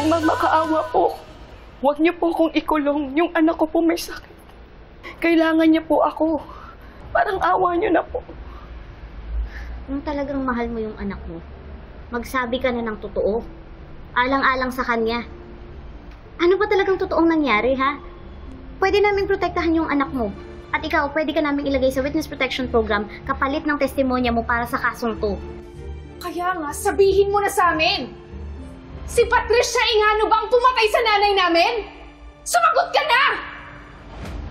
pong magmakaawa po. Huwag niyo po akong ikulong. Yung anak ko po may sakit. Kailangan niya po ako. Parang awa niyo na po. Kung talagang mahal mo yung anak mo, magsabi ka na ng totoo. Alang-alang sa kanya. Ano ba talagang totoong nangyari, ha? Pwede namin protektahan yung anak mo. At ikaw, pwede ka namin ilagay sa Witness Protection Program kapalit ng testimonya mo para sa kasong to. Kaya nga, sabihin mo na sa amin! Si Patricia Ingano ba ang pumatay sa nanay namin? Sumagot ka na!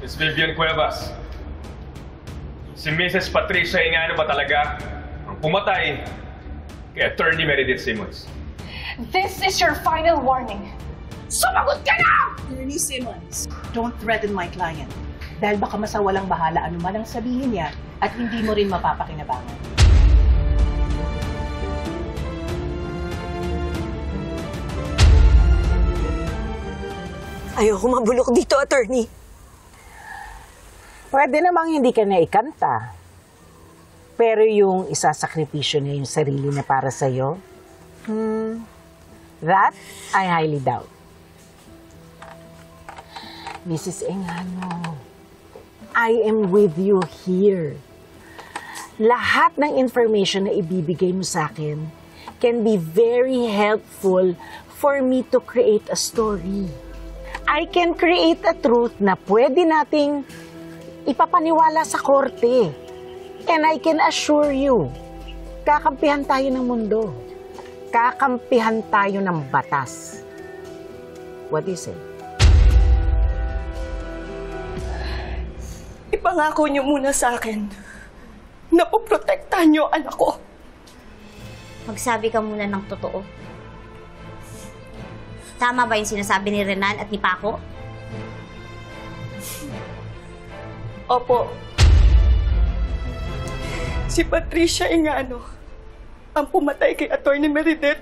Miss Vivian Cuevas, si Mrs. Patricia Ingano ba talaga ang pumatay kay Attorney Meredith Simmons? This is your final warning. Sumagot ka na! Attorney Simmons, don't threaten my client. Dahil baka masawalang bahala anuman ang sabihin niya at hindi mo rin mapapakinabangan. Ayoko mabulok dito, attorney. Pwede namang hindi ka na ikanta. Pero yung isasakripisyo niya yung sarili na para sa'yo, that I highly doubt. Mrs. Engano, I am with you here. Lahat ng information na ibibigay mo sa akin can be very helpful for me to create a story. I can create a truth na pwede nating ipapaniwala sa korte. And I can assure you, kakampihan tayo ng mundo. Kakampihan tayo ng batas. What do you say? Ipangako niyo muna sa akin na poprotektahan niyo ang anak ko. Magsabi ka muna ng totoo. Tama ba yung sinasabi ni Renan at ni Paco? Opo. Si Patricia Ingano ang pumatay kay Attorney Meredith.